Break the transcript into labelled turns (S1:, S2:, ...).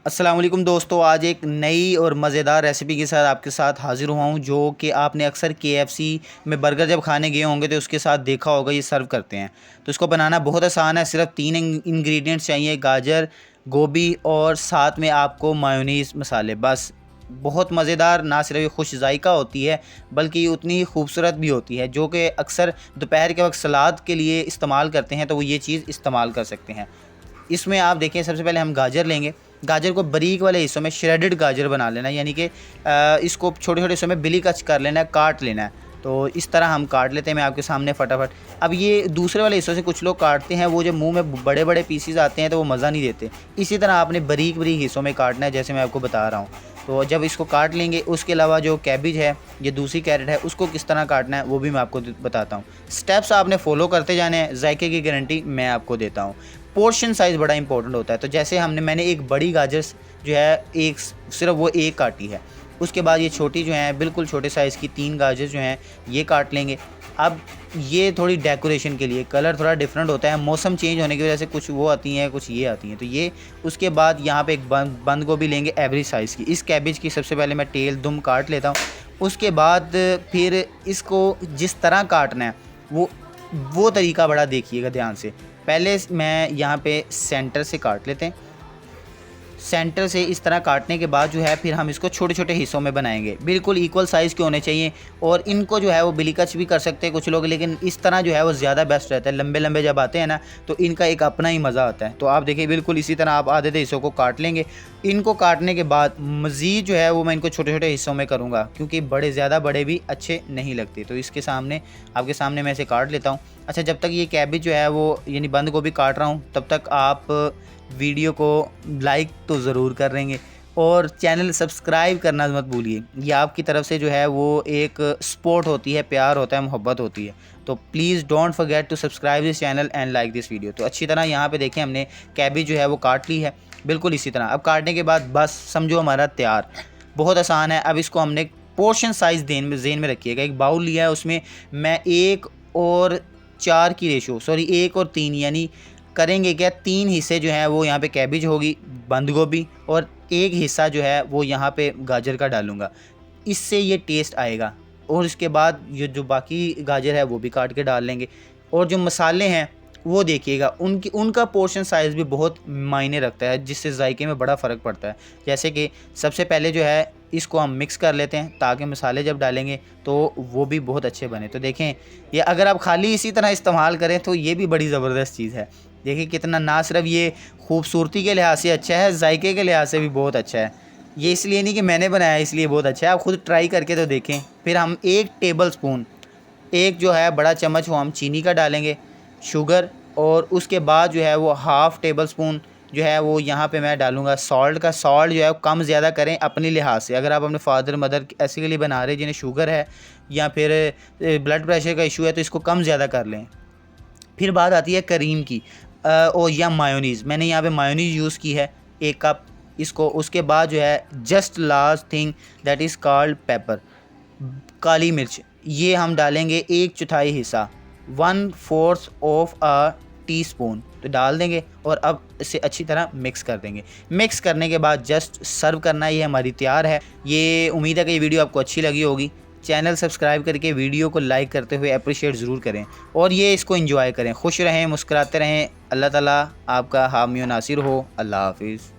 S1: अस्सलाम वालेकुम दोस्तों, आज एक नई और मज़ेदार रेसिपी के साथ आपके साथ हाज़िर हुआ हूँ। जो कि आपने अक्सर KFC में बर्गर जब खाने गए होंगे तो उसके साथ देखा होगा, ये सर्व करते हैं। तो इसको बनाना बहुत आसान है, सिर्फ 3 इंग्रेडिएंट्स चाहिए, गाजर, गोभी और साथ में आपको मायोनीज़ मसाले, बस। बहुत मज़ेदार, ना सिर्फ ये खुश जायका होती है बल्कि ये उतनी ही खूबसूरत भी होती है। जो कि अक्सर दोपहर के वक्त सलाद के लिए इस्तेमाल करते हैं, तो वो ये चीज़ इस्तेमाल कर सकते हैं। इसमें आप देखें, सबसे पहले हम गाजर लेंगे। गाजर को बारीक वाले हिस्सों में श्रेडेड गाजर बना लेना है, यानी कि इसको छोटे छोटे हिस्सों में बिली कच कर लेना है, काट लेना है। तो इस तरह हम काट लेते हैं, मैं आपके सामने फटाफट। अब ये दूसरे वाले हिस्सों से कुछ लोग काटते हैं, वो जब मुंह में बड़े बड़े पीसीज आते हैं तो वो मज़ा नहीं देते। इसी तरह आपने बारीक बारीक हिस्सों में काटना है, जैसे मैं आपको बता रहा हूँ। तो जब इसको काट लेंगे, उसके अलावा जो कैबिज है, ये दूसरी कैरेट है, उसको किस तरह काटना है वो भी मैं आपको बताता हूँ। स्टेप्स आपने फॉलो करते जाने हैं, जायके की गारंटी मैं आपको देता हूँ। पोर्शन साइज़ बड़ा इंपॉर्टेंट होता है। तो जैसे मैंने एक बड़ी गाजर जो है, एक सिर्फ वो एक काटी है। उसके बाद ये छोटी जो है, बिल्कुल छोटे साइज़ की 3 गाजर जो हैं, ये काट लेंगे। अब ये थोड़ी डेकोरेशन के लिए, कलर थोड़ा डिफरेंट होता है, मौसम चेंज होने की वजह से कुछ वो आती हैं, कुछ ये आती हैं, तो ये। उसके बाद यहाँ पे एक बंद गोभी लेंगे एवरेज साइज़ की। इस कैबेज की सबसे पहले मैं टेल दुम काट लेता हूँ। उसके बाद फिर इसको जिस तरह काटना है वो तरीका बड़ा देखिएगा ध्यान से। पहले मैं यहाँ पे सेंटर से काट लेते हैं। सेंटर से इस तरह काटने के बाद जो है, फिर हम इसको छोटे छोटे हिस्सों में बनाएंगे। बिल्कुल इक्वल साइज़ के होने चाहिए, और इनको जो है वो बिलीकच भी कर सकते हैं कुछ लोग, लेकिन इस तरह जो है वो ज़्यादा बेस्ट रहता है। लंबे लंबे जब आते हैं ना, तो इनका एक अपना ही मज़ा आता है। तो आप देखिए, बिल्कुल इसी तरह आप आधे हिस्सों को काट लेंगे। इनको काटने के बाद मज़ीद जो है वो मैं इनको छोटे छोटे हिस्सों में करूँगा, क्योंकि ज़्यादा बड़े भी अच्छे नहीं लगते। तो इसके सामने, आपके सामने मैं इसे काट लेता हूँ। अच्छा, जब तक ये कैबेज जो है वो, यानी बंद गोभी काट रहा हूँ, तब तक आप वीडियो को लाइक तो ज़रूर कर देंगे, और चैनल सब्सक्राइब करना मत भूलिए। ये आपकी तरफ से जो है वो एक सपोर्ट होती है, प्यार होता है, मोहब्बत होती है। तो please don't forget to subscribe this channel and like this video. तो अच्छी तरह यहाँ पे देखें, हमने कैबेज जो है वो काट ली है, बिल्कुल इसी तरह। अब काटने के बाद बस समझो हमारा तैयार। बहुत आसान है। अब इसको हमने पोर्शन साइज़ जेन में रखिएगा। एक बाउल लिया है, उसमें मैं 1 और 4 की रेशो, सॉरी 1 और 3, यानी करेंगे क्या, 3 हिस्से जो हैं वो यहाँ पे कैबेज होगी, बंद गोभी, और एक हिस्सा जो है वो यहाँ पे गाजर का डालूँगा। इससे ये टेस्ट आएगा। और इसके बाद ये जो बाकी गाजर है वो भी काट के डाल लेंगे। और जो मसाले हैं वो देखिएगा, उनका पोर्शन साइज़ भी बहुत मायने रखता है, जिससे जायके में बड़ा फ़र्क पड़ता है। जैसे कि सबसे पहले जो है, इसको हम मिक्स कर लेते हैं, ताकि मसाले जब डालेंगे तो वो भी बहुत अच्छे बने। तो देखें, ये अगर आप खाली इसी तरह इस्तेमाल करें तो ये भी बड़ी ज़बरदस्त चीज़ है। देखिए कितना, ना सिर्फ ये खूबसूरती के लिहाज से अच्छा है, जायके के लिहाज से भी बहुत अच्छा है। ये इसलिए नहीं कि मैंने बनाया इसलिए बहुत अच्छा है, आप खुद ट्राई करके तो देखें। फिर हम 1 टेबल स्पून, एक जो है बड़ा चम्मच, वो हम चीनी का डालेंगे, शुगर। और उसके बाद जो है वो हाफ़ टेबल स्पून जो है वो यहाँ पे मैं डालूँगा सॉल्ट का। सॉल्ट जो है कम ज़्यादा करें अपने लिहाज से। अगर आप अपने फादर मदर ऐसे के लिए बना रहे हैं जिन्हें शुगर है या फिर ब्लड प्रेशर का इशू है, तो इसको कम ज़्यादा कर लें। फिर बात आती है करीम की, और या मायोनीज़। मैंने यहाँ पे मायोनीज़ यूज़ की है, 1 कप इसको। उसके बाद जो है, just last thing that is called pepper, काली मिर्च। ये हम डालेंगे 1/4 हिस्सा, 1/4 ऑफ अ टीस्पून, तो डाल देंगे। और अब इसे अच्छी तरह मिक्स कर देंगे। मिक्स करने के बाद जस्ट सर्व करना ही, हमारी तैयार है। ये उम्मीद है कि ये वीडियो आपको अच्छी लगी होगी। चैनल सब्सक्राइब करके वीडियो को लाइक करते हुए अप्रिशिएट ज़रूर करें, और ये इसको एंजॉय करें। खुश रहें, मुस्कुराते रहें। अल्लाह ताला आपका हामी व नासिर हो। अल्लाह हाफिज़।